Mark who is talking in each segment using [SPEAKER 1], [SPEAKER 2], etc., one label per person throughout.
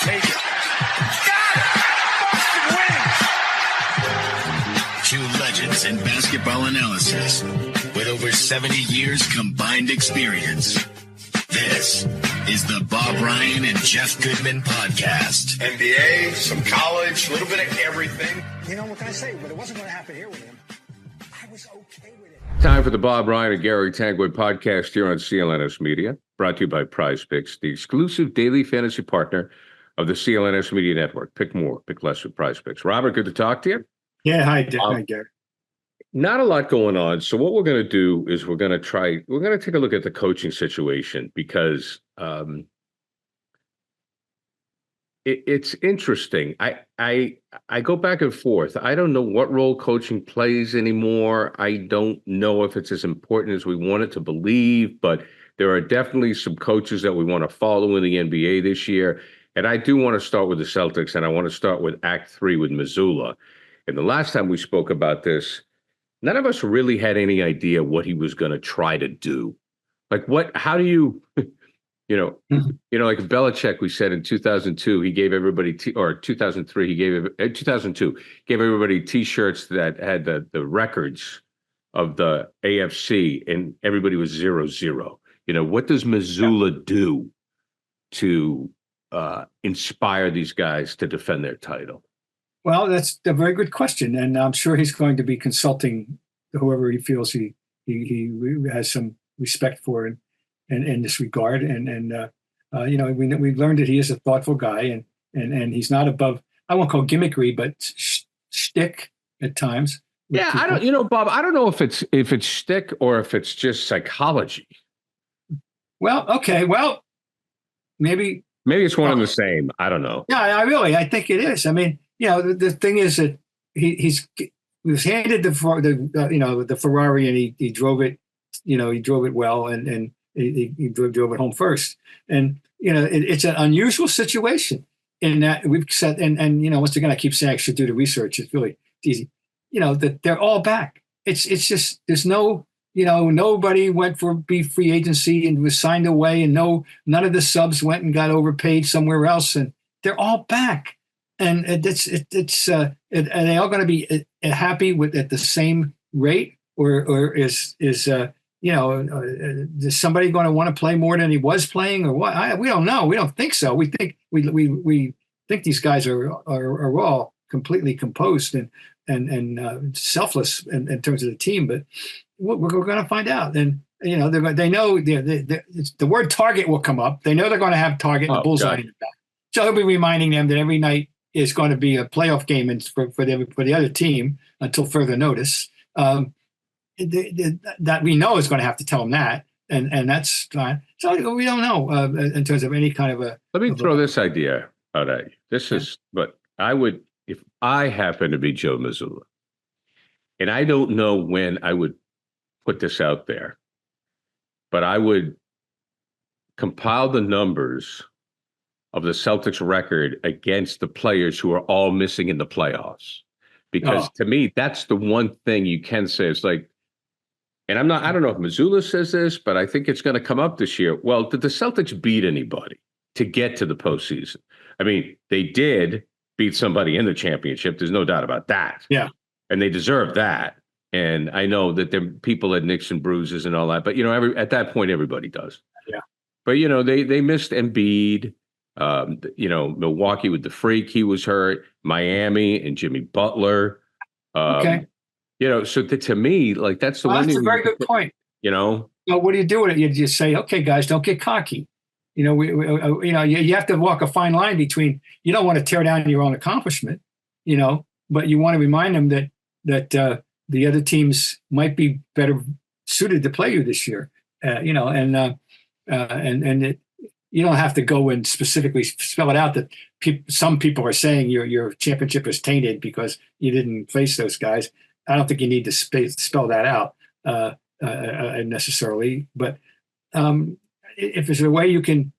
[SPEAKER 1] Take it. Got it! Boston wins!
[SPEAKER 2] Two legends in basketball analysis with over 70 years combined experience. This is the Bob Ryan and Jeff Goodman podcast.
[SPEAKER 1] NBA, some college, a little bit of everything.
[SPEAKER 3] You know, what can I say? But it wasn't going to happen here with him. I was okay with it.
[SPEAKER 4] Time for the Bob Ryan and Gary Tanguay podcast here on CLNS Media, brought to you by Prize Picks, the exclusive daily fantasy partner of the CLNS Media Network. Pick more, pick less with Prize Picks. Robert, good to talk to you.
[SPEAKER 5] Yeah, hi, Gary.
[SPEAKER 4] Not a lot going on. So what we're going to do is we're going to take a look at the coaching situation because it's interesting. I go back and forth. I don't know what role coaching plays anymore. I don't know if it's as important as we want it to believe, but there are definitely some coaches that we want to follow in the NBA this year. And I do want to start with the Celtics, and I want to start with Act 3 with Mazzulla. And the last time we spoke about this, none of us really had any idea what he was going to try to do. Like how do you, like Belichick, we said in 2002, he gave everybody, or 2003, 2002, gave everybody T-shirts that had the records of the AFC, and everybody was 0-0. What does Mazzulla do to inspire these guys to defend their title?
[SPEAKER 5] Well, that's a very good question, and I'm sure he's going to be consulting whoever he feels he has some respect for in this regard. And we've learned that he is a thoughtful guy, and he's not above, I won't call gimmickry, but shtick at times.
[SPEAKER 4] Yeah, people. Bob, I don't know if it's shtick or if it's just psychology.
[SPEAKER 5] Well, okay, maybe it's one and the same. I don't know. Yeah, I think it is. I mean, the thing is that he was handed the Ferrari, and he drove it. He drove it well, and he drove it home first. And it's an unusual situation in that we've said, and once again, I keep saying I should do the research. It's really easy. That they're all back. It's just there's no. Nobody went for free agency and was signed away, and none of the subs went and got overpaid somewhere else, and they're all back. And are they all going to be happy with at the same rate, or is somebody going to want to play more than he was playing, or what? We don't know. We don't think so. We think we think these guys are all completely composed and selfless in terms of the team, but we're going to find out. And they know the word target will come up. They know they're going to have target and bullseye in the back. So he'll be reminding them that every night is going to be a playoff game for the other team until further notice. That we know is going to have to tell them that, and that's fine. So we don't know in terms of any kind of a.
[SPEAKER 4] Let me throw this idea out at you. This is what I would, if I happen to be Joe Mazzulla, and I don't know when I would put this out there, but I would compile the numbers of the Celtics record against the players who are all missing in the playoffs. Because to me, that's the one thing you can say. It's like, and I don't know if Mazzulla says this, but I think it's going to come up this year. Well, did the Celtics beat anybody to get to the postseason? I mean, they did beat somebody in the championship. There's no doubt about that.
[SPEAKER 5] Yeah.
[SPEAKER 4] And they deserve that. And I know that there people had nicks and bruises and all that, but at that point, everybody does.
[SPEAKER 5] Yeah.
[SPEAKER 4] But they missed Embiid. Milwaukee with the Freak, he was hurt. Miami and Jimmy Butler.
[SPEAKER 5] Okay.
[SPEAKER 4] So to me, like that's the one.
[SPEAKER 5] That's a very good point. What do you do with it? You just say, okay, guys, don't get cocky. You have to walk a fine line between. You don't want to tear down your own accomplishment, but you want to remind them that the other teams might be better suited to play you this year. You don't have to go and specifically spell it out that some people are saying your championship is tainted because you didn't face those guys. I don't think you need to spell that out necessarily. But if there's a way you can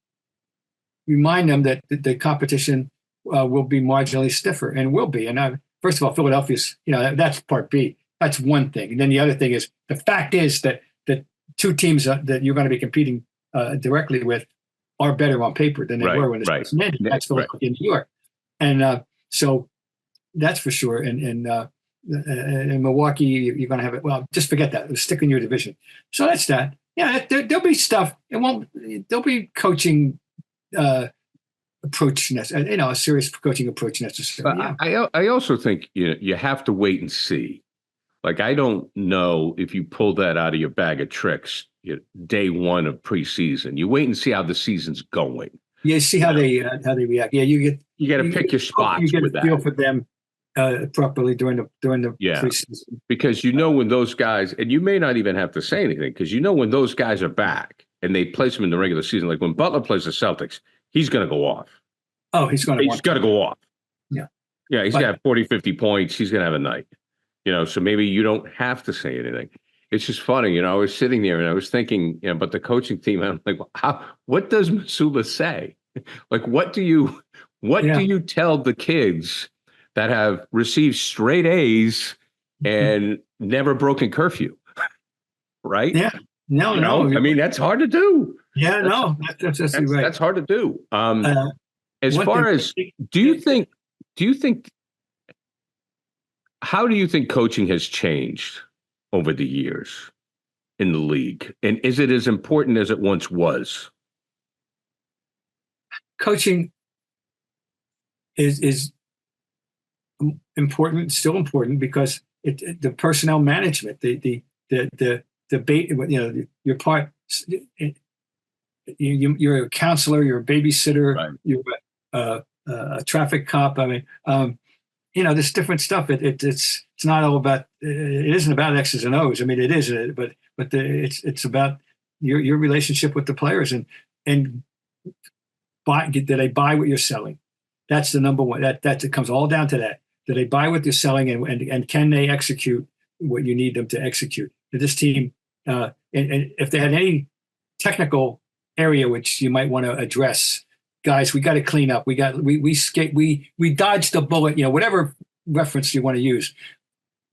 [SPEAKER 5] remind them that the competition will be marginally stiffer, and will be. And first of all, Philadelphia's, that's part B. That's one thing. And then the other thing is, the fact is that the two teams that you're going to be competing directly with are better on paper than they were when the season ended. That's Philadelphia, New York, and so that's for sure. And in Milwaukee, you're going to have it. Well, just forget that. Stick in your division. So that's that. Yeah, there'll be stuff. There'll be coaching approach, a serious coaching approach necessary. Yeah.
[SPEAKER 4] I also think you have to wait and see. Like, I don't know if you pull that out of your bag of tricks day one of preseason. You wait and see how the season's going.
[SPEAKER 5] Yeah, see how they react. Yeah, you
[SPEAKER 4] got to pick your spots. You get
[SPEAKER 5] a feel for them properly during the preseason.
[SPEAKER 4] Because when those guys, and you may not even have to say anything, because when those guys are back and they place them in the regular season, like when Butler plays the Celtics, he's going to go off.
[SPEAKER 5] Oh, he's got
[SPEAKER 4] to go off.
[SPEAKER 5] Yeah.
[SPEAKER 4] Yeah, he's going to have 40, 50 points. He's going to have a night. So maybe you don't have to say anything. It's just funny. I was sitting there and I was thinking, but the coaching team, I'm like, what does Mazzulla say? Like, what do you tell the kids that have received straight A's and never broken curfew? Right?
[SPEAKER 5] Yeah. No.
[SPEAKER 4] I mean, that's hard to do.
[SPEAKER 5] Yeah, that's right.
[SPEAKER 4] That's hard to do. As far as, do you think, how do you think coaching has changed over the years in the league? And is it as important as it once was?
[SPEAKER 5] Coaching is important, still important, because the personnel management, the debate, your part, you're a counselor, you're a babysitter, right. You're a traffic cop. I mean, there's different stuff. It's not all about. It isn't about X's and O's. I mean, it is, but it's about your relationship with the players and do they buy what you're selling? That's the number one. That it comes all down to that. Do they buy what you're selling, and can they execute what you need them to execute? This team, and if they had any technical area which you might want to address, guys, we got to clean up. We dodged the bullet. Whatever reference you want to use.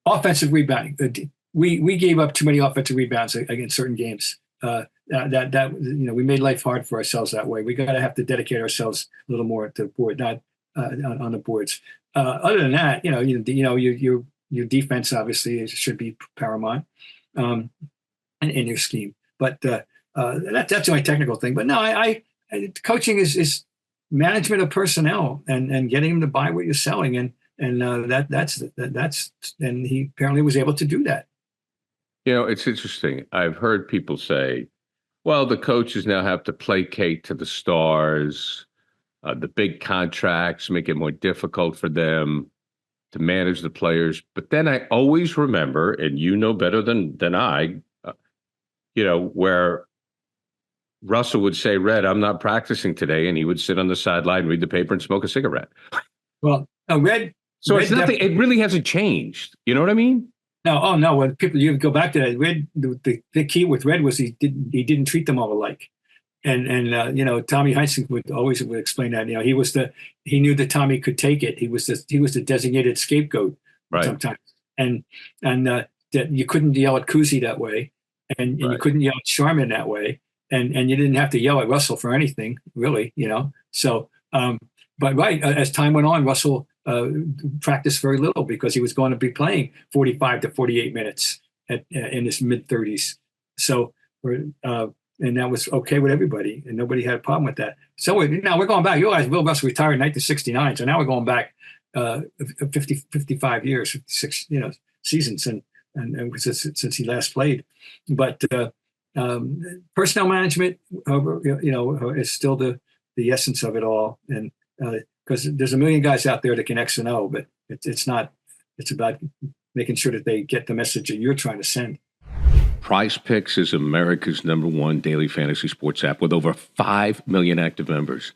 [SPEAKER 5] Offensive rebounding. We gave up too many offensive rebounds against certain games. We made life hard for ourselves that way. We got to have to dedicate ourselves a little more to the board, not on the boards. Other than that, your defense obviously should be paramount in your scheme. But that's my technical thing. But no, coaching is management of personnel and getting them to buy what you're selling, and that's and he apparently was able to do that.
[SPEAKER 4] It's interesting. I've heard people say, well, the coaches now have to placate to the stars. The big contracts make it more difficult for them to manage the players. But then I always remember, and better than I, where Russell would say, Red, I'm not practicing today. And he would sit on the sideline, read the paper, and smoke a cigarette.
[SPEAKER 5] Well, Red.
[SPEAKER 4] So it's nothing. It really hasn't changed. You know what I mean?
[SPEAKER 5] No. Oh, no. When you go back to that, Red, the key with Red was he didn't treat them all alike. And Tommy Heinsohn would explain that. He knew that Tommy could take it. He was the designated scapegoat sometimes. And that you couldn't yell at Kuzi that way. And you couldn't yell at Sharman that way. And you didn't have to yell at Russell for anything, really, So, but as time went on, Russell practiced very little because he was going to be playing 45 to 48 minutes in his mid-30s. So, and that was okay with everybody, and nobody had a problem with that. So now we're going back. You realize Bill Russell retired in 1969, so now we're going back 55 years, 56 seasons, and since he last played. But personnel management, is still the essence of it all, and because there's a million guys out there that can X and O, but it's not. It's about making sure that they get the message that you're trying to send.
[SPEAKER 4] Prize Picks is America's #1 daily fantasy sports app with over 5 million active members.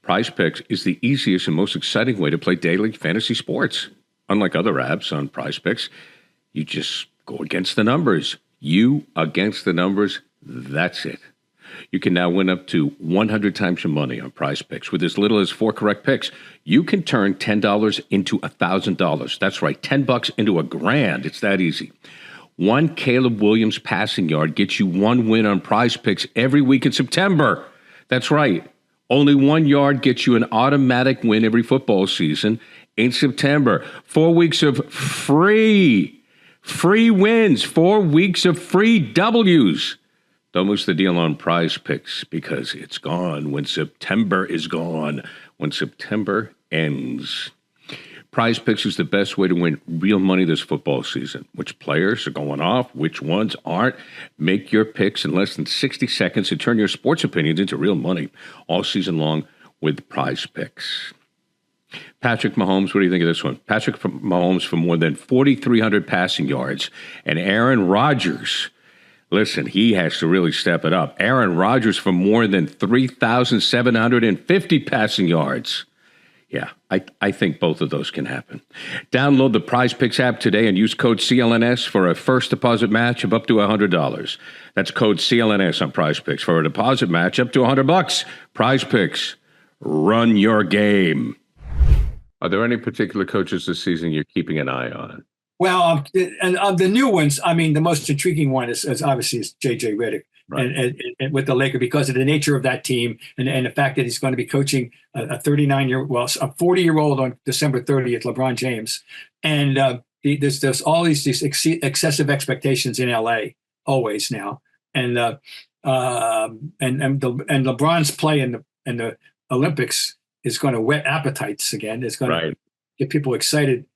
[SPEAKER 4] Prize Picks is the easiest and most exciting way to play daily fantasy sports. Unlike other apps on Prize Picks, you just go against the numbers. You against the numbers, that's it. You can now win up to 100 times your money on Prize Picks. With as little as 4 correct picks, you can turn $10 into $1,000. That's right, $10 into $1,000. It's that easy. One Caleb Williams passing yard gets you one win on Prize Picks every week in September. That's right. Only 1 yard gets you an automatic win every football season in September. 4 weeks of free wins, 4 weeks of free W's. Don't miss the deal on Prize Picks because it's gone when September is gone, when September ends. Prize Picks is the best way to win real money this football season. Which players are going off, which ones aren't. Make your picks in less than 60 seconds and turn your sports opinions into real money all season long with Prize Picks. Patrick Mahomes, what do you think of this one? Patrick Mahomes for more than 4,300 passing yards. And Aaron Rodgers, listen, he has to really step it up. Aaron Rodgers for more than 3,750 passing yards. Yeah, I think both of those can happen. Download the Prize Picks app today and use code CLNS for a first deposit match of up to $100. That's code CLNS on Prize Picks for a deposit match up to $100. Prize Picks, run your game. Are there any particular coaches this season you're keeping an eye on?
[SPEAKER 5] Well, and of the new ones, I mean, the most intriguing one is obviously is J.J. Redick. Right. And with the Lakers, because of the nature of that team and the fact that he's going to be coaching a 40-year-old on December 30th, LeBron James. And there's all these excessive expectations in LA always now. And LeBron's play in the Olympics is going to whet appetites again. It's going to get people excited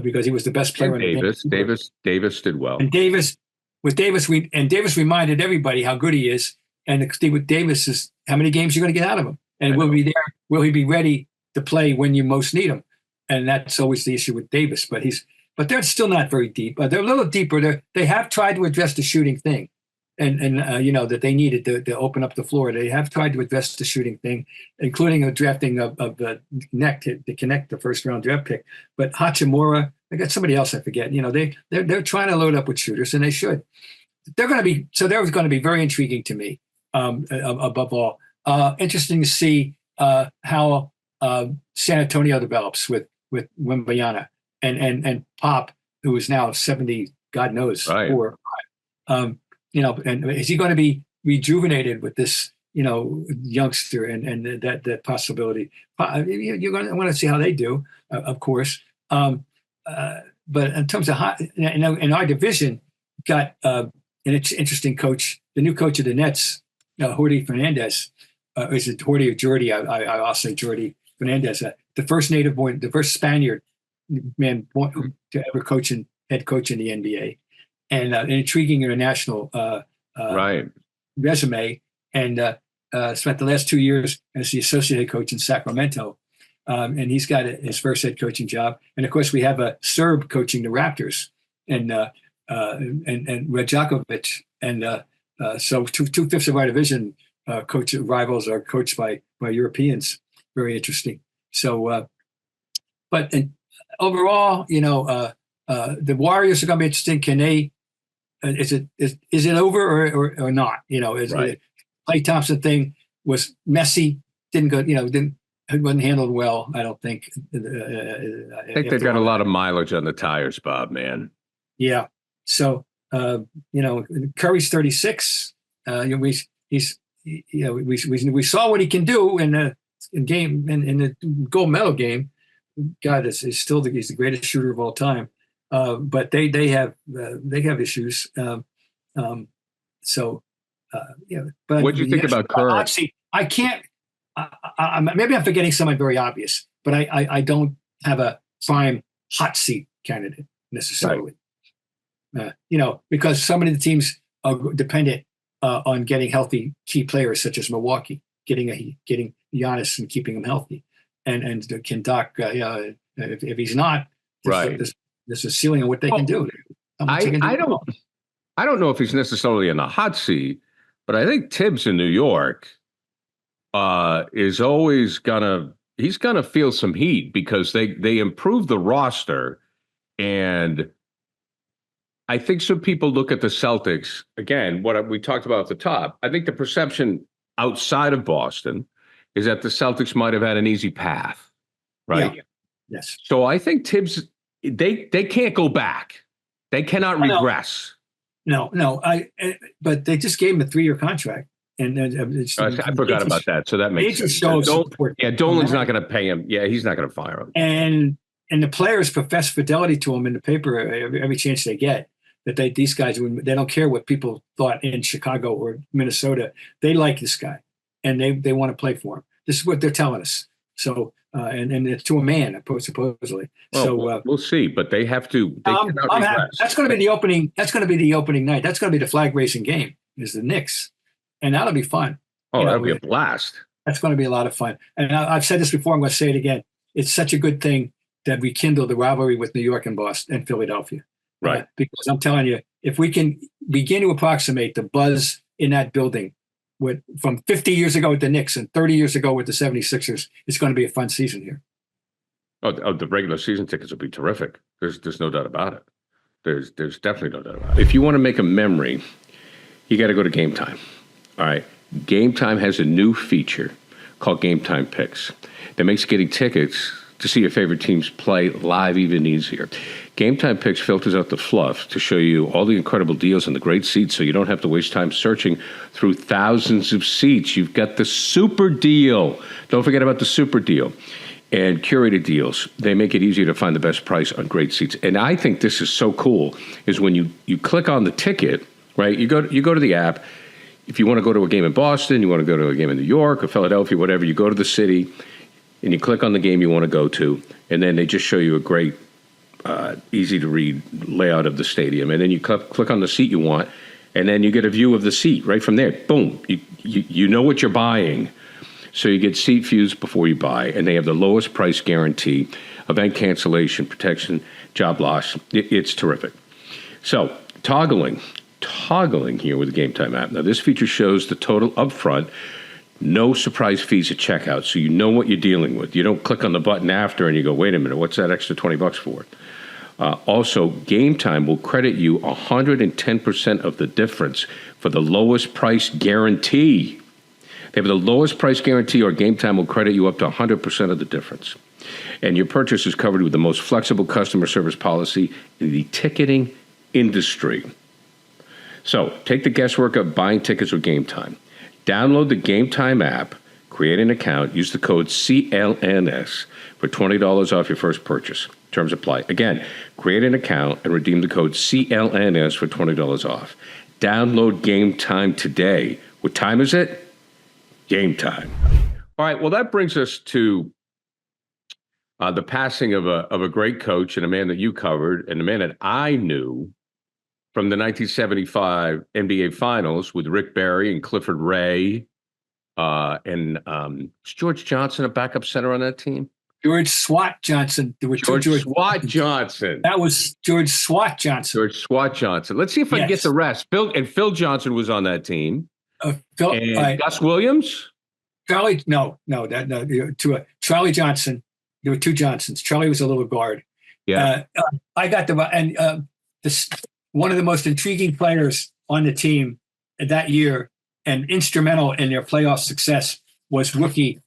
[SPEAKER 5] because he was the best player in the game.
[SPEAKER 4] Davis did well.
[SPEAKER 5] And Davis reminded everybody how good he is. And the thing with Davis is how many games you're going to get out of him. And will he be ready to play when you most need him? And that's always the issue with Davis. But they're still not very deep. They're a little deeper. They have tried to address the shooting thing. And that they needed to open up the floor. They have tried to address the shooting thing, including a drafting of the neck to connect the first round draft pick. But Hachimura, I got somebody else I forget. They're trying to load up with shooters, and they should. They're going to be very intriguing to me. Above all, interesting to see how San Antonio develops with Wembanyama and Pop, who is now 70, God knows,
[SPEAKER 4] right.
[SPEAKER 5] 4 or 5. And is he going to be rejuvenated with this, youngster and that possibility? You're going to want to see how they do, of course. But in terms of in our division, got an interesting coach, the new coach of the Nets, Jordi Fernandez. Is it Jordi or Jordi? I'll say Jordi Fernandez, the first native-born, the first Spaniard man to ever head coach in the NBA. And an intriguing international resume, and spent the last 2 years as the associate head coach in Sacramento. And he's got his first head coaching job. And of course, we have a Serb coaching the Raptors, and Rajakovic. And so two-fifths of our division coach rivals are coached by Europeans. Very interesting. So, but overall, the Warriors are going to be interesting. Can they? Is it over or not? The Klay Thompson thing was messy. Didn't go. Wasn't handled well. I don't think.
[SPEAKER 4] I think they've got a lot of mileage on the tires, Bob. Man.
[SPEAKER 5] Yeah. So Curry's 36. We saw what he can do in the gold medal game. God, he's the greatest shooter of all time. But they have issues. But
[SPEAKER 4] what do you think about Curry?
[SPEAKER 5] I can't. Maybe I'm forgetting someone very obvious, but I don't have a prime hot seat candidate necessarily. Right. Because so many of the teams are dependent on getting healthy key players, such as Milwaukee, getting Giannis and keeping him healthy, and can Doc, if he's not, there's a ceiling on what they can do.
[SPEAKER 4] I don't know if he's necessarily in the hot seat, but I think Tibbs in New York is always he's gonna feel some heat because they improved the roster, and I think some people look at the Celtics again. What we talked about at the top, I think the perception outside of Boston is that the Celtics might have had an easy path, right?
[SPEAKER 5] Yeah. Yes.
[SPEAKER 4] So I think Tibbs. They can't go back. They cannot regress.
[SPEAKER 5] No. But they just gave him a 3-year contract, And
[SPEAKER 4] I forgot about that. So that makes sense. Dolan's not going to pay him. Yeah, he's not going to fire him.
[SPEAKER 5] And the players profess fidelity to him in the paper every chance they get. That these guys, they don't care what people thought in Chicago or Minnesota. They like this guy, and they want to play for him. This is what they're telling us. So and it's to a man, supposedly.
[SPEAKER 4] Well,
[SPEAKER 5] so
[SPEAKER 4] we'll see. But they have to.
[SPEAKER 5] That's going to be the opening. That's going to be the opening night. That's going to be the flag raising game. Is the Knicks, and that'll be fun.
[SPEAKER 4] Oh, that'll be a blast.
[SPEAKER 5] That's going to be a lot of fun. And I've said this before. I'm going to say it again. It's such a good thing that we kindle the rivalry with New York and Boston and Philadelphia.
[SPEAKER 4] Right.
[SPEAKER 5] Because I'm telling you, if we can begin to approximate the buzz in that building from 50 years ago with the Knicks and 30 years ago with the 76ers, it's going to be a fun season here.
[SPEAKER 4] Oh, the regular season tickets will be terrific. There's no doubt about it. There's definitely no doubt about it. If you want to make a memory, you got to go to Game Time. All right. Game Time has a new feature called Game Time Picks that makes getting tickets to see your favorite teams play live even easier. Game Time Picks filters out the fluff to show you all the incredible deals and the great seats so you don't have to waste time searching through thousands of seats. You've got the super deal. Don't forget about the super deal. And curated deals. They make it easier to find the best price on great seats. And I think this is so cool is when you click on the ticket, right? You go to the app. If you want to go to a game in Boston, you want to go to a game in New York or Philadelphia, whatever, you go to the city and you click on the game you want to go to, and then they just show you a great, easy-to-read layout of the stadium. And then you click on the seat you want, and then you get a view of the seat right from there. Boom. You know what you're buying. So you get seat views before you buy, and they have the lowest price guarantee, event cancellation, protection, job loss. It's terrific. So toggling here with the Game Time app. Now, this feature shows the total upfront, no surprise fees at checkout, so you know what you're dealing with. You don't click on the button after and you go, wait a minute, what's that extra $20 for? Also, Game Time will credit you 110% of the difference for the lowest price guarantee. They have the lowest price guarantee, or Game Time will credit you up to 100% of the difference. And your purchase is covered with the most flexible customer service policy in the ticketing industry. So take the guesswork of buying tickets with Game Time. Download the Game Time app, create an account, use the code CLNS for $20 off your first purchase. Terms apply. Again, create an account and redeem the code CLNS for $20 off. Download Game Time today. What time is it? Game time. All right. Well, that brings us to the passing of a great coach and a man that you covered and a man that I knew from the 1975 NBA Finals with Rick Barry and Clifford Ray. And was George Johnson a backup center on that team?
[SPEAKER 5] George Swat Johnson. There were
[SPEAKER 4] George Swat Johnson.
[SPEAKER 5] That was George Swat Johnson.
[SPEAKER 4] George Swat Johnson. Let's see if I can get the rest. Phil Johnson was on that team. Gus Williams?
[SPEAKER 5] Charlie Johnson. There were two Johnsons. Charlie was a little guard.
[SPEAKER 4] Yeah.
[SPEAKER 5] I got one of the most intriguing players on the team that year and instrumental in their playoff success was rookie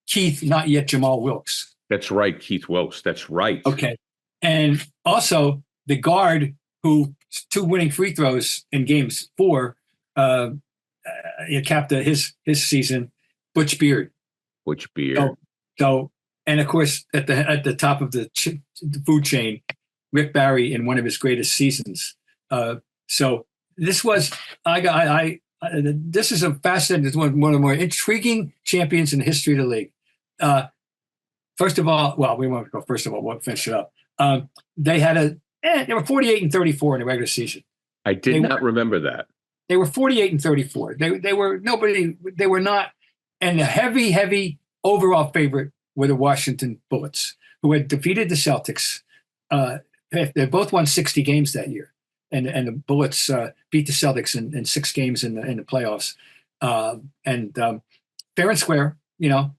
[SPEAKER 5] Keith, not yet Jamal Wilkes.
[SPEAKER 4] That's right, Keith Wilkes. That's right.
[SPEAKER 5] Okay. And also the guard who 2 winning free throws in games 4, capped his season, Butch Beard. So, and of course, at the top of the food chain, Rick Barry in one of his greatest seasons. So this was this is a fascinating. It's one of the more intriguing champions in the history of the league. First of all, we won't go. First of all, we'll finish it up. They were 48 and 34 in the regular season.
[SPEAKER 4] I did not remember that.
[SPEAKER 5] They were 48 and 34. They were not, and the heavy overall favorite were the Washington Bullets, who had defeated the Celtics. They both won 60 games that year, and the Bullets beat the Celtics in 6 games in the playoffs. Fair and square,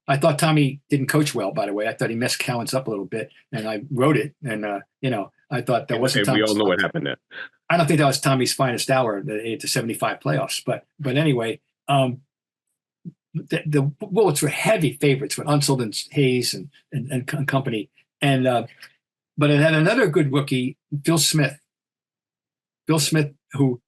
[SPEAKER 5] I thought Tommy didn't coach well. By the way, I thought he messed Cowens up a little bit, and I wrote it. And I thought that wasn't.
[SPEAKER 4] And we all know what happened there.
[SPEAKER 5] I don't think that was Tommy's finest hour, the 75 playoffs. But anyway, the Bullets were heavy favorites with Unseld and Hayes and company. And but it had another good rookie, Phil Smith. Phil Smith, who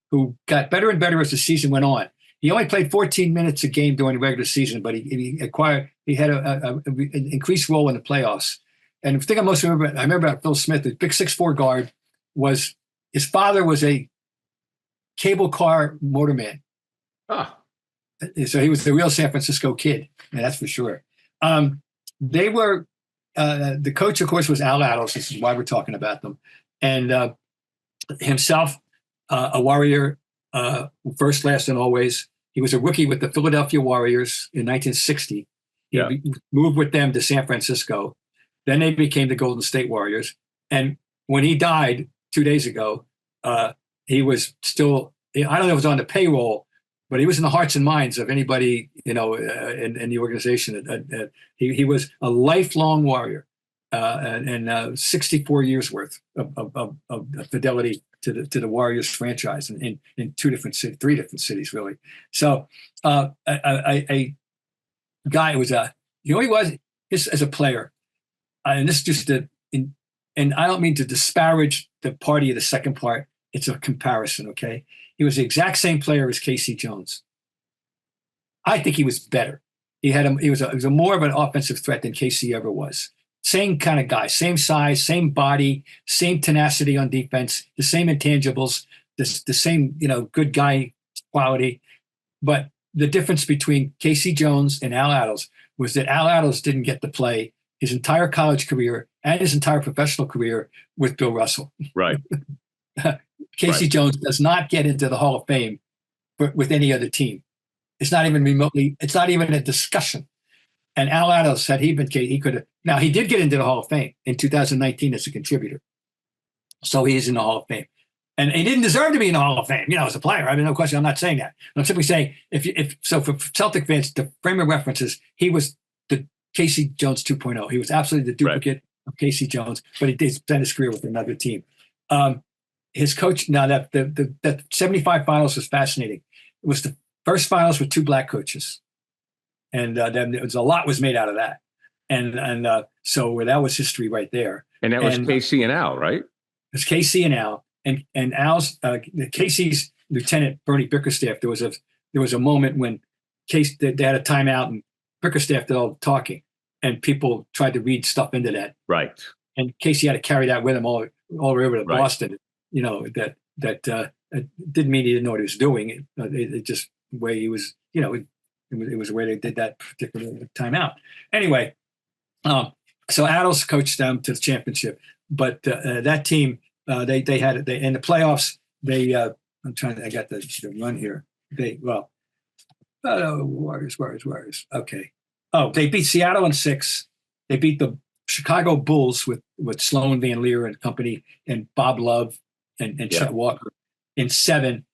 [SPEAKER 5] got better and better as the season went on. He only played 14 minutes a game during the regular season, but he had an increased role in the playoffs. And the thing I remember about Phil Smith, the big 6'4" guard, was his father was a cable car motorman.
[SPEAKER 4] Ah.
[SPEAKER 5] So he was the real San Francisco kid, that's for sure. They were the coach, of course, was Al Attles. This is why we're talking about them, and himself, a Warrior, first, last, and always. He was a rookie with the Philadelphia Warriors in 1960. He moved with them to San Francisco. Then they became the Golden State Warriors. And when he died 2 days ago, he was still, I don't know if it was on the payroll, but he was in the hearts and minds of anybody, in the organization. He was a lifelong Warrior, and 64 years worth of fidelity to the Warriors franchise in three different cities, really. So a guy who was he was as a player, and this is just and I don't mean to disparage the party of the second part. It's a comparison, okay? He was the exact same player as Casey Jones. I think he was better. He was a more of an offensive threat than Casey ever was. Same kind of guy, same size, same body, same tenacity on defense, the same intangibles, the same good guy quality. But the difference between Casey Jones and Al Attles was that Al Attles didn't get to play his entire college career and his entire professional career with Bill Russell.
[SPEAKER 4] Right.
[SPEAKER 5] Casey Jones does not get into the Hall of Fame with any other team. It's not even remotely. It's not even a discussion. And Al Attles said he could have. Now, he did get into the Hall of Fame in 2019 as a contributor. So he is in the Hall of Fame. And he didn't deserve to be in the Hall of Fame, as a player. I mean, no question. I'm not saying that. I'm simply saying, for Celtic fans, the frame of reference is he was the Casey Jones 2.0. He was absolutely the duplicate of Casey Jones, but he did spend his career with another team. His coach, now that 75 finals was fascinating. It was the first finals with two black coaches. And then a lot was made out of that. And so that was history right there.
[SPEAKER 4] And that was Casey and Al, right? It
[SPEAKER 5] was Casey and Al. And Al's Casey's lieutenant, Bernie Bickerstaff, there was a moment when they had a timeout and Bickerstaff did all the talking and people tried to read stuff into that.
[SPEAKER 4] Right.
[SPEAKER 5] And Casey had to carry that with him all the way over to Boston. That didn't mean he didn't know what he was doing. It just the way he was, it was the way they did that particular timeout. Anyway, so Attles coached them to the championship, but that team, they had in the playoffs. I got the run here. Warriors. Okay. Oh, they beat Seattle in 6. They beat the Chicago Bulls with Sloan Van Leer and company and Bob Love and Chet Walker in 7.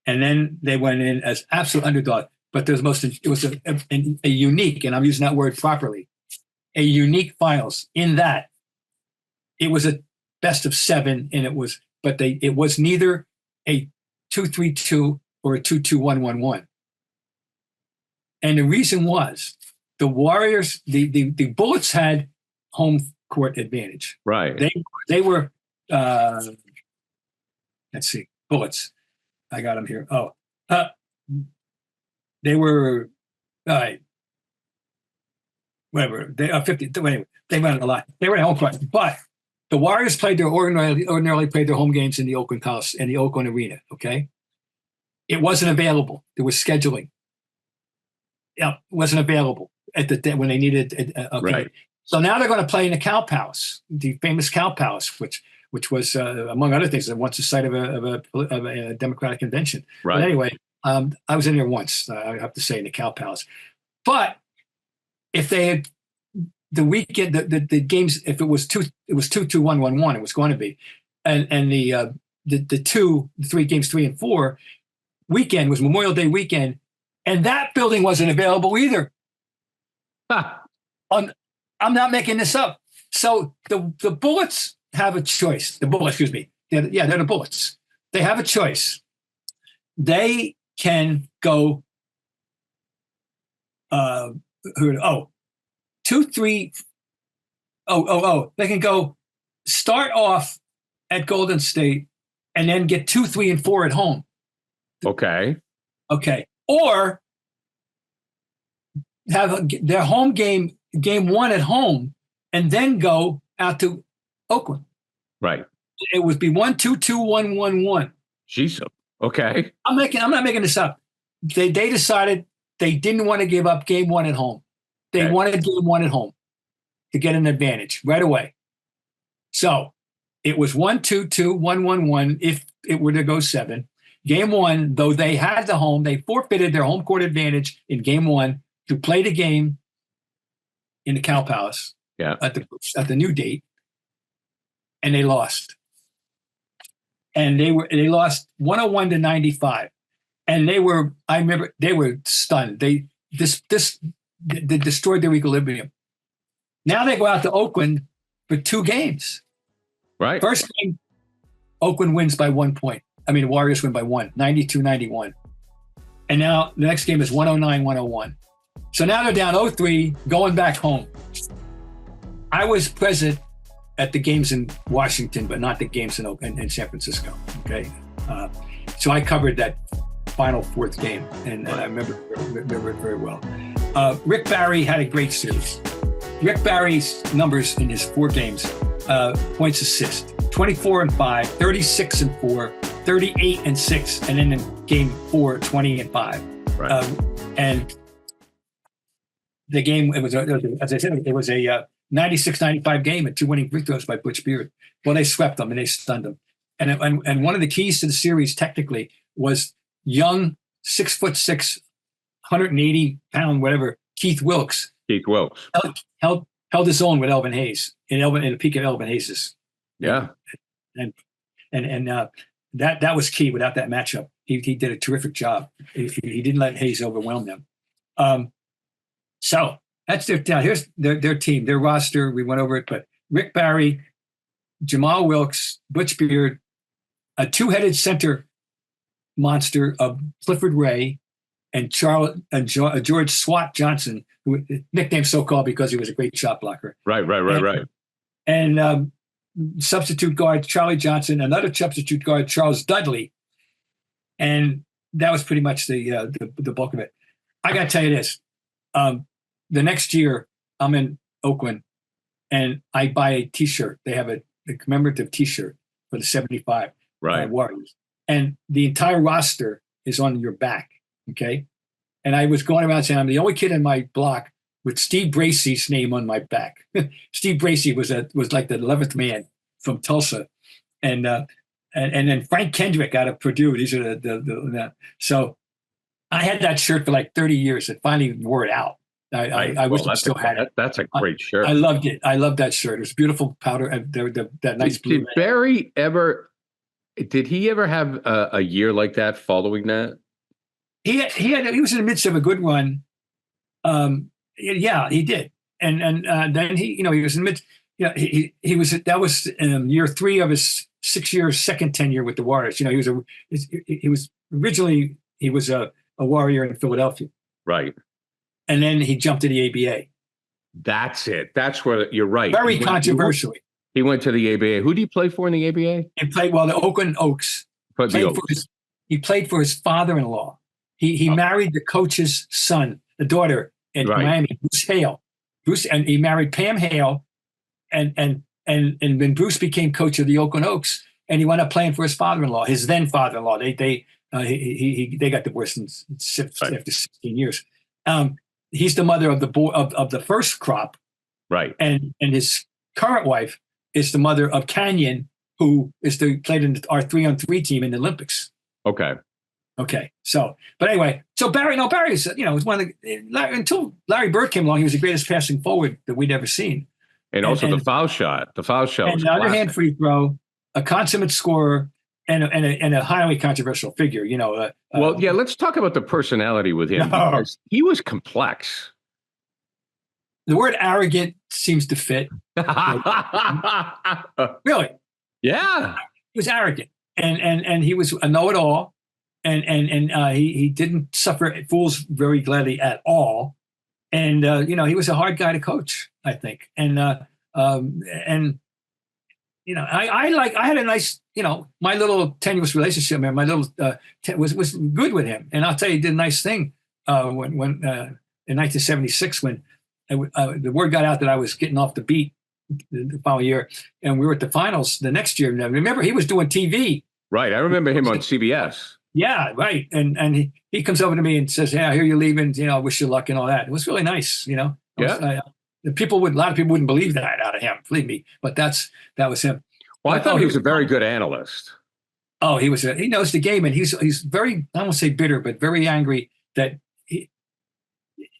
[SPEAKER 5] And then they went in as absolute underdog. But it was a unique, and I'm using that word properly, a unique finals in that it was a best of 7, and it was neither a 2-3-2 or a 2-2-1-1-1. And the reason was the Warriors, the Bullets had home court advantage.
[SPEAKER 4] Right.
[SPEAKER 5] They were let's see, Bullets. I got them here. They were all right. Whatever. They 50. Anyway, they went a lot. They were at home court, but the Warriors ordinarily played their home games in the Oakland House and the Oakland Arena. Okay, it wasn't available. There was scheduling. It wasn't available at when they needed it. Okay. Right. So now they're going to play in the Cow Palace, the famous Cow Palace, which was among other things, once the site of a Democratic convention.
[SPEAKER 4] Right.
[SPEAKER 5] But anyway, I was in there once. I have to say, in the Cow Palace. But if they had the weekend, the games, if it was 2-2-1-1-1, it was going to be, and the 3 games 3 and 4 weekend was Memorial Day weekend, and that building wasn't available either. I'm not making this up. So the Bullets have a choice. The Bullets, excuse me. They're the Bullets. They have a choice. They can go 2-3. They can go start off at Golden State and then get 2, 3, and 4 at home.
[SPEAKER 4] Okay.
[SPEAKER 5] or have their home game 1 at home, and then go out to Oakland.
[SPEAKER 4] Right.
[SPEAKER 5] It would be 1-2-2, 1-1-1.
[SPEAKER 4] Jeez. Okay.
[SPEAKER 5] I'm not making this up. They decided they didn't want to give up game 1 at home. They wanted game 1 at home to get an advantage right away. So it was 1-2-2, 1-1-1 if it were to go 7. Game 1, though they had the home, they forfeited their home court advantage in game 1 to play the game in the Cow Palace at the new date, and they lost. And they lost 101-95, and I remember they were stunned. They destroyed their equilibrium. Now they go out to Oakland for 2 games.
[SPEAKER 4] Right.
[SPEAKER 5] First game, Oakland wins by 1 point. I mean, the Warriors win by 1, 92-91. And now the next game is 109-101. So now they're down 0-3, going back home. I was present at the games in Washington, but not the games in San Francisco. Okay. So I covered that final 4th game, and I remember it very well. Rick Barry had a great series. Rick Barry's numbers in his 4 games, points assist, 24-5, 36-4, 38-6, and then in game 4, 20-5.
[SPEAKER 4] Right.
[SPEAKER 5] And the game, as I said, it was a 96-95 game and 2 winning free throws by Butch Beard. Well, they swept them and they stunned them. And one of the keys to the series technically was young, 6'6", 180-pound, whatever, Keith Wilkes. Held his own with Elvin Hayes in the peak of Elvin Hayes'.
[SPEAKER 4] Yeah.
[SPEAKER 5] And that was key. Without that matchup, he did a terrific job. He didn't let Hayes overwhelm them. So that's here's their team, their roster. We went over it, but Rick Barry, Jamal Wilkes, Butch Beard, a 2-headed center monster of Clifford Ray, and George Swat Johnson, who nicknamed so-called because he was a great shot blocker.
[SPEAKER 4] Right.
[SPEAKER 5] And substitute guard Charlie Johnson, another substitute guard Charles Dudley, and that was pretty much the bulk of it. I got to tell you this. The next year, I'm in Oakland, and I buy a T-shirt. They have a commemorative T-shirt for the 75 Warriors. And the entire roster is on your back, okay? And I was going around saying, I'm the only kid in my block with Steve Bracey's name on my back. Steve Bracey was like the 11th man from Tulsa. And then Frank Kendrick out of Purdue. These are so I had that shirt for like 30 years. It finally wore it out. I wish I still had it.
[SPEAKER 4] That's a great shirt.
[SPEAKER 5] I loved it. I loved that shirt. It was beautiful powder. That nice blue.
[SPEAKER 4] Did Barry ever? Did he ever have a year like that following that?
[SPEAKER 5] He was in the midst of a good run. Yeah, he did. And then he was in the midst. Yeah, he was. That was year 3 of his 6-year second tenure with the Warriors. He was originally a Warrior in Philadelphia.
[SPEAKER 4] Right.
[SPEAKER 5] And then he jumped to the ABA.
[SPEAKER 4] That's it. That's where you're right.
[SPEAKER 5] Very controversially.
[SPEAKER 4] He went to the ABA. Who did he play for in the ABA?
[SPEAKER 5] He played the Oakland Oaks. He played for his father-in-law. He married the coach's son, the daughter in Miami, Bruce Hale. And he married Pam Hale. And when Bruce became coach of the Oakland Oaks, and he wound up playing for his father-in-law, his then father-in-law. They got divorced after 16 years. He's the mother of the first crop,
[SPEAKER 2] right?
[SPEAKER 5] And his current wife is the mother of Canyon, who played in our 3-on-3 team in the Olympics. Okay. So, but anyway, Barry's was one of until Larry Bird came along, he was the greatest passing forward that we'd ever seen.
[SPEAKER 2] And also the foul shot. The foul shot.
[SPEAKER 5] And the underhand free throw, a consummate scorer, and a highly controversial figure.
[SPEAKER 2] Let's talk about the personality with him. Because he was complex.
[SPEAKER 5] The word arrogant seems to fit. Really?
[SPEAKER 2] Yeah.
[SPEAKER 5] He was arrogant, and he was a know-it-all, and he didn't suffer fools very gladly at all. And he was a hard guy to coach, I think. And I had a nice, my little tenuous relationship, man. My little was good with him, and I'll tell you, he did a nice thing when in 1976 when the word got out that I was getting off the beat the following year, and we were at the finals the next year. Now, remember, he was doing TV.
[SPEAKER 4] Right, I remember him on CBS.
[SPEAKER 5] Yeah, right, and he comes over to me and says, "Yeah, I hear you're leaving. I wish you luck and all that." It was really nice, Yeah. A lot of people wouldn't believe that out of him, believe me, but that was him.
[SPEAKER 4] Well, I thought he was a very good analyst.
[SPEAKER 5] Oh, he knows the game, and he's very, I won't say bitter, but very angry that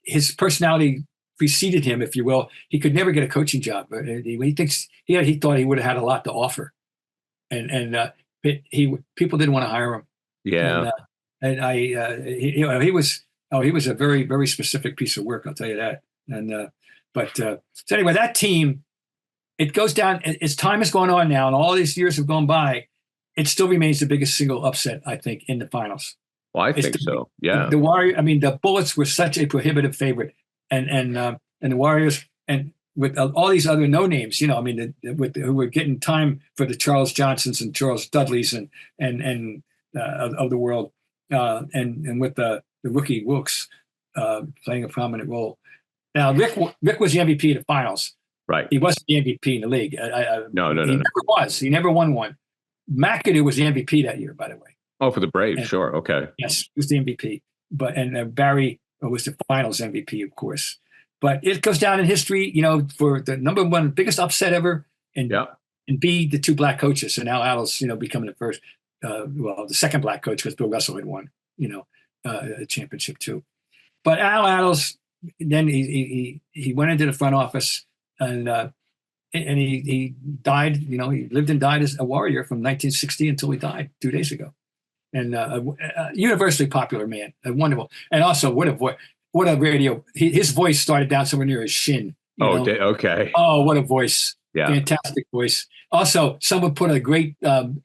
[SPEAKER 5] his personality preceded him, if you will. He could never get a coaching job. He thought he would have had a lot to offer, and people didn't want to hire him.
[SPEAKER 4] Yeah,
[SPEAKER 5] he was a very, very specific piece of work. I'll tell you that. And so anyway, that team, it goes down as time is going on now, and all these years have gone by. It still remains the biggest single upset, I think, in the finals.
[SPEAKER 4] Well, I think so. Yeah.
[SPEAKER 5] The Warriors. I mean, the Bullets were such a prohibitive favorite, and the Warriors, and with all these other no names, who were getting time for the Charles Johnsons and Charles Dudleys and of the world, and with the rookie Wilkes playing a prominent role. Now, Rick was the MVP of the finals.
[SPEAKER 4] Right.
[SPEAKER 5] He wasn't the MVP in the league.
[SPEAKER 4] No.
[SPEAKER 5] He never was. He never won one. McAdoo was the MVP that year, by the way.
[SPEAKER 4] Oh, for the Braves, sure. Okay.
[SPEAKER 5] Yes, he was the MVP. And Barry was the finals MVP, of course. But it goes down in history, for the number one biggest upset ever, and B, the two black coaches. And now Attles, becoming the first, the second black coach, because Bill Russell had won, a championship too. But Al Attles, then he went into the front office, and he died. He lived and died as a Warrior from 1960 until he died 2 days ago. And a universally popular man, wonderful, and also what a radio. His voice started down somewhere near his shin.
[SPEAKER 4] Okay.
[SPEAKER 5] Oh, what a voice!
[SPEAKER 4] Yeah,
[SPEAKER 5] fantastic voice. Also, someone put a great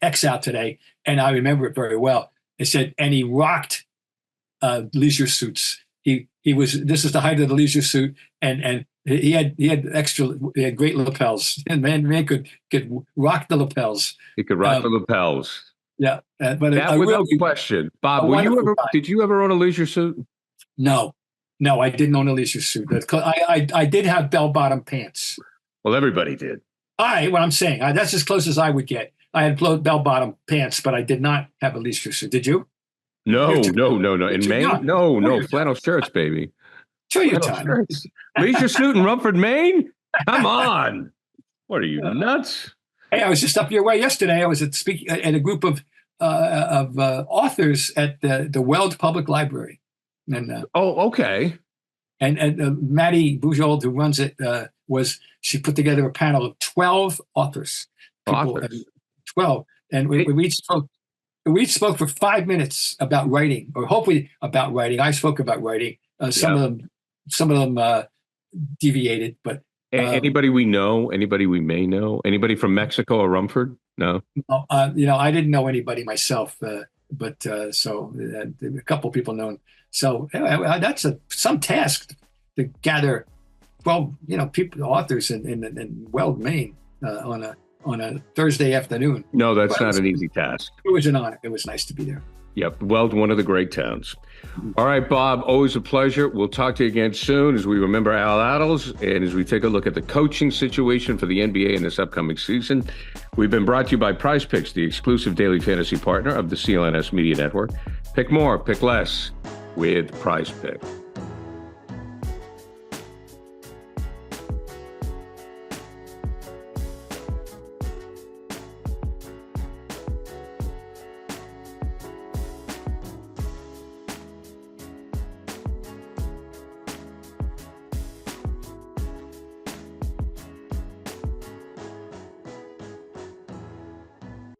[SPEAKER 5] X out today, and I remember it very well. It said, and he rocked leisure suits. This is the height of the leisure suit, and he had great lapels, and man could rock the lapels.
[SPEAKER 4] He could rock the lapels.
[SPEAKER 5] Yeah, but
[SPEAKER 4] that without question. Bob, did you ever own a leisure suit?
[SPEAKER 5] No, I didn't own a leisure suit. I did have bell-bottom pants.
[SPEAKER 4] Well, everybody did.
[SPEAKER 5] What I'm saying, that's as close as I would get. I had bell-bottom pants, but I did not have a leisure suit. Did you?
[SPEAKER 4] No. In Maine? No. Flannel shirts, baby.
[SPEAKER 5] Show your time.
[SPEAKER 4] Leisure suit in Rumford, Maine? Come on. What are you, nuts?
[SPEAKER 5] Hey, I was just up your way yesterday. I was at a group of authors at the Weld Public Library. And
[SPEAKER 4] okay.
[SPEAKER 5] And Maddie Bujold, who runs it, she put together a panel of 12 authors. 12. And we each spoke for 5 minutes about writing, or hopefully about writing. I spoke about writing. Some of them deviated, but
[SPEAKER 4] anybody we know, anybody we may know, anybody from Mexico or Rumford? No.
[SPEAKER 5] I didn't know anybody myself, but so a couple people known. So that's some task to gather 12, people, authors in Weld, Maine, on a Thursday afternoon.
[SPEAKER 4] No, that's not an easy task.
[SPEAKER 5] It was an honor. It was nice to be there.
[SPEAKER 4] Yep. Weld, one of the great towns. All right, Bob, always a pleasure. We'll talk to you again soon as we remember Al Attles and as we take a look at the coaching situation for the NBA in this upcoming season. We've been brought to you by Prize Picks, the exclusive daily fantasy partner of the CLNS Media Network. Pick more, pick less with Prize Picks.